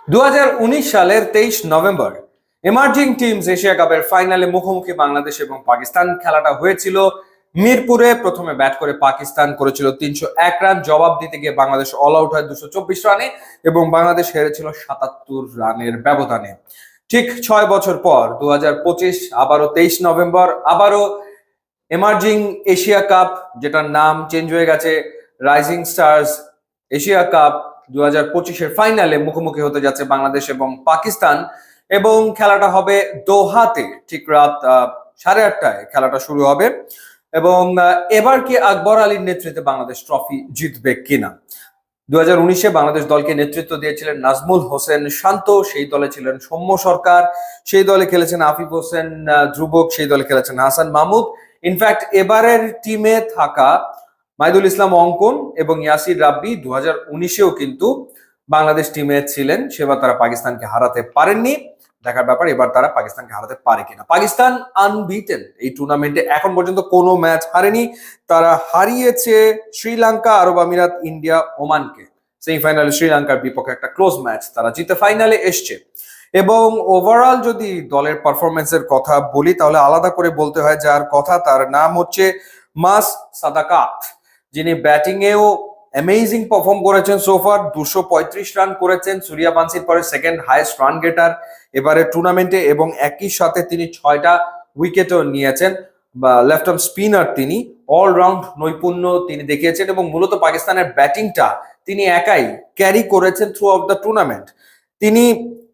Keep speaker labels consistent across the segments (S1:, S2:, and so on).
S1: 2019 সালের 23 November emerging teams Asia কাপের ফাইনালে মুখোমুখি বাংলাদেশ এবং পাকিস্তান। খেলাটা হয়েছিল মিরপুরে। প্রথমে ব্যাট করে পাকিস্তান করেছিল 301 রান, জবাব দিতে গিয়ে বাংলাদেশ অল আউট হয় 224 রানে এবং বাংলাদেশ হেরেছিল 77 রানের ব্যবধানে। ঠিক 6 বছর পর 2025 আবারও 23 নভেম্বর, আবারও এমার্জিং এশিয়া কাপ, যেটার নাম চেঞ্জ হয়ে গেছে রাইজিং স্টার্স এশিয়া কাপ 2025-এর ফাইনালে মুখোমুখি হতে যাচ্ছে বাংলাদেশ এবং পাকিস্তান। এবং খেলাটা হবে দোহাতে। ঠিক রাত 8:30টায় খেলাটা শুরু হবে। এবং এবার কি আকবর আলীর নেতৃত্বে বাংলাদেশ ট্রফি জিতবে কিনা? 2019-এ বাংলাদেশ দলকে নেতৃত্ব দিয়েছিলেন নাজমুল হোসেন শান্ত, সেই দলে ছিলেন সৌম্য সরকার, সেই দলে খেলেছেন আফিফ হোসেন ধ্রুবক, সেই দলে খেলেছেন হাসান মাহমুদ। ইনফ্যাক্ট এবারের টিমে থাকা মাইদুল ইসলাম অঙ্কন এবং ইয়াসির রাব্বি 2019-এও কিন্তু বাংলাদেশ টিমে ছিলেন। সেবার তারা পাকিস্তানকে হারাতে পারেননি। দেখার ব্যাপার এবার তারা পাকিস্তানকে হারাতে পারে কিনা। পাকিস্তান আনবিটেন এই টুর্নামেন্টে, এখন পর্যন্ত কোনো ম্যাচ হারেনি। তারা হারিয়েছে শ্রীলঙ্কা, আরব আমিরাত, ইন্ডিয়া, ওমানকে। সেমিফাইনালে শ্রীলঙ্কার বিপক্ষে একটা ক্লোজ ম্যাচ তারা জিতে ফাইনালে এসছে। এবং ওভারঅল যদি দলের পারফরমেন্সের কথা বলি তাহলে আলাদা করে বলতে হয় যার কথা, তার নাম হচ্ছে মাস সাদাকাত, যিনি ব্যাটিং এও অ্যামেজিং পারফর্ম করেছেন। সোফার 235 রান করেছেন, সূর্যবংশীর পরে সেকেন্ড হাইয়েস্ট রান গেটার এবারে টুর্নামেন্টে, এবং একই সাথে তিনি 6টা উইকেটও নিয়েছেন। বা লেফট আর্ম স্পিনার, তিনি অলরাউন্ড নৈপুণ্য তিনি দেখিয়েছেন এবং মূলত পাকিস্তানের ব্যাটিংটা তিনি একাই ক্যারি করেছেন থ্রু আউট দ্য টুর্নামেন্ট। তিনি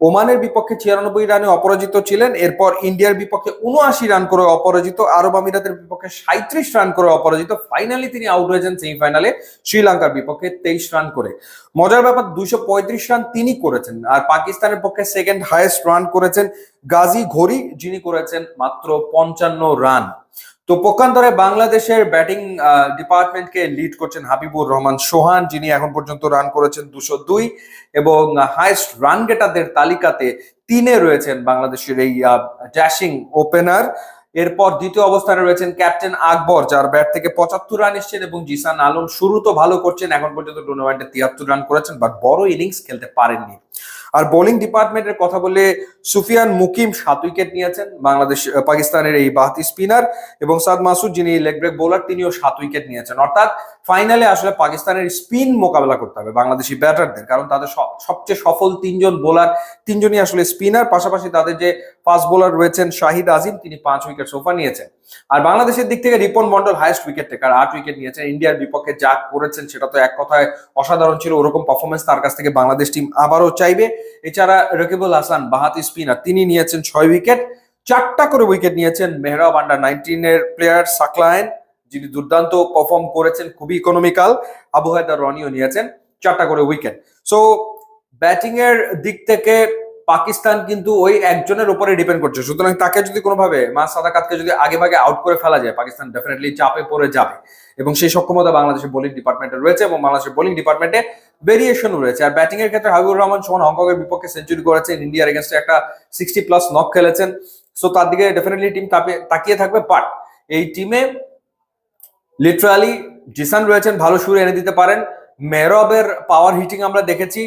S1: ওমানের বিপক্ষে 96 রানে অপরাজিত ছিলেন, এরপর ইন্ডিয়ার বিপক্ষে 79 রান করে অপরাজিত, আরব আমিরাতের বিপক্ষে 37 রান করে অপরাজিত। ফাইনালি তিনি আউট হয়েছেন সেমিফাইনালে শ্রীলঙ্কার বিপক্ষে 23 রান করে। মজার ব্যাপার, 235 রান তিনি করেছেন। আর পাকিস্তানের পক্ষে সেকেন্ড হাইয়েস্ট রান করেছেন গাজী ঘড়ি, যিনি করেছেন মাত্র 55 রান। তো পক্ষান্তরে বাংলাদেশের ব্যাটিং ডিপার্টমেন্টকে লিড করছেন হাবিবুর রহমান সোহান, যিনি এখন পর্যন্ত রান করেছেন 202 এবং হাইয়েস্ট রান গেটারদের তালিকাতে 3-এ রয়েছেন বাংলাদেশের এই ড্যাশিং ওপেনার। এরপর দ্বিতীয় অবস্থানে রয়েছেন ক্যাপ্টেন আকবর, যার ব্যাট থেকে 75 রান এসছেন, এবং জিসান আলম শুরু তো ভালো করছেন, এখন পর্যন্ত টুর্নামেন্টে 73 রান করেছেন, বাট বড় ইনিংস খেলতে পারেননি। আর বোলিং ডিপার্টমেন্টের কথা বললে সুফিয়ান মুকিম 7 উইকেট নিয়েছেন, বাংলাদেশ পাকিস্তানের এই বাহাতি স্পিনার, এবং সাদ মাসুদ, যিনি লেগ ব্রেক বোলার, তিনিও 7 উইকেট নিয়েছেন। অর্থাৎ ফাইনালে আসলে পাকিস্তানের স্পিন মোকাবেলা করতে হবে বাংলাদেশি ব্যাটারদের, কারণ তাদের সবচেয়ে সফল 3জন বোলার, 3জনই আসলে স্পিনার। পাশাপাশি তাদের যে ফাস্ট বোলার রয়েছেন শাহিদ আজিম, তিনি 5 উইকেট সোফা নিয়েছেন। আর বাংলাদেশের দিক থেকে Ripon Mondal highest wicket taker, 8 wicket নিয়েছেন। ইন্ডিয়ার বিপক্ষে যা করেছেন সেটা তো এক কথায় অসাধারণ ছিল, ওরকম পারফরমেন্স তার কাছ থেকে বাংলাদেশ টিম আবারও চাইবে। এছাড়া রকিবুল হাসান বাহাতি স্পিনার, তিনি নিয়েছেন 6 উইকেট। 4টা করে উইকেট নিয়েছেন মেহরাব আন্ডার-19-এর প্লেয়ার সাকলায়েন, যিনি দুর্দান্ত পারফর্ম করেছেন, খুবই ইকোনমিক্যাল। আবু হায়দার রনিও নিয়েছেন 4টা করে উইকেট। সো ব্যাটিং এর দিক থেকে পাকিস্তান কিন্তু ওই একজনের উপরে ডিপেন্ড করছে। সুতরাং তাকে যদি কোনোভাবে মাস সাদাকাতকে যদি আগে ভাগে আউট করে ফেলা যায়, পাকিস্তান ডেফিনেটলি চাপে পড়ে যাবে, এবং সেই সক্ষমতা বাংলাদেশের বোলিং ডিপার্টমেন্টে রয়েছে, এবং বাংলাদেশের বোলিং ডিপার্টমেন্টে ভেরিয়েশনও রয়েছে। আর ব্যাটিং এর ক্ষেত্রে হাবিবুর রহমান সোহান হংকং এর বিপক্ষে সেঞ্চুরি করেছেন, ইন্ডিয়ার এগেনস্টে একটা 60+ নক খেলেছেন। সো তার দিকে ডেফিনেটলি টিম তাকিয়ে থাকবে। বাট এই টিমে লিটারালি জিসান রয়েছেন, ভালো সুর এনে দিতে পারেন। মেহরাবের পাওয়ার হিটিং আমরা দেখেছি,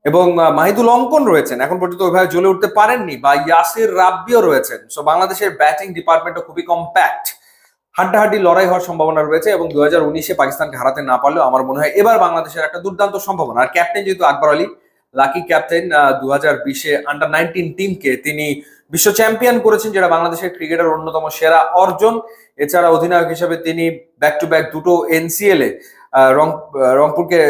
S1: এবং মাহিদুল অঙ্কন রয়েছেন, এখন পর্যন্ত ওইভাবে জ্বলে উঠতে পারেননি, বা ইয়াসির রাব্বিও রয়েছেন। সো বাংলাদেশের ব্যাটিং ডিপার্টমেন্টও খুবই কম্প্যাক্ট। হাড্ডাহাড্ডি লড়াই হওয়ার সম্ভাবনা রয়েছে, এবং 2019-এ পাকিস্তানকে হারাতে না পারলেও আমার মনে হয় এবার বাংলাদেশের একটা দুর্দান্ত সম্ভাবনা। আর ক্যাপ্টেন যেহেতু Akbar Ali, lucky captain, 2020-এ under-19 টিমকে তিনি বিশ্ব চ্যাম্পিয়ন করেছেন, যেটা বাংলাদেশের ক্রিকেটের অন্যতম সেরা অর্জন। এছাড়া অধিনায়ক হিসেবে তিনি ব্যাক টু ব্যাক 2টো NCL এ রংপুরকে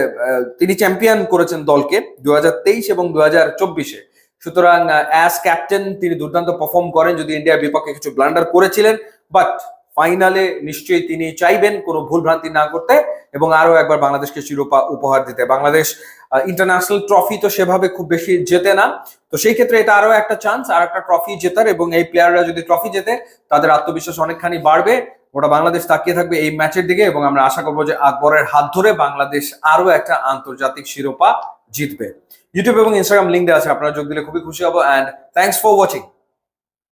S1: তিনি চ্যাম্পিয়ন করেছেন দলকে 2023 এবং 2024-এ। সুতরাং অ্যাজ ক্যাপ্টেন তিনি দুর্দান্ত পারফর্ম করেন, যদি ইন্ডিয়ার বিপক্ষে কিছু ব্লান্ডার করেছিলেন, বাট ফাইনালে নিশ্চয়ই তিনি চাইবেন কোনো ভুলভ্রান্তি না করতে এবং আরো একবার বাংলাদেশকে শিরোপা উপহার দিতে। বাংলাদেশ ইন্টারন্যাশনাল ট্রফি তো সেভাবে খুব বেশি জেতে না, তো সেই ক্ষেত্রে এটা আরো একটা চান্স আর একটা ট্রফি জেতার, এবং এই প্লেয়াররা যদি ট্রফি জেতে তাদের আত্মবিশ্বাস অনেকখানি বাড়বে। ওটা বাংলাদেশ তাকিয়ে থাকবে এই ম্যাচের দিকে, এবং আমরা আশা করবো যে আকবরের হাত ধরে বাংলাদেশ আরো একটা আন্তর্জাতিক শিরোপা জিতবে। ইউটিউব এবং ইনস্টাগ্রাম লিঙ্ক দেওয়া আছে, আপনারা যোগ দিলে খুবই খুশি হবো। And thanks for watching.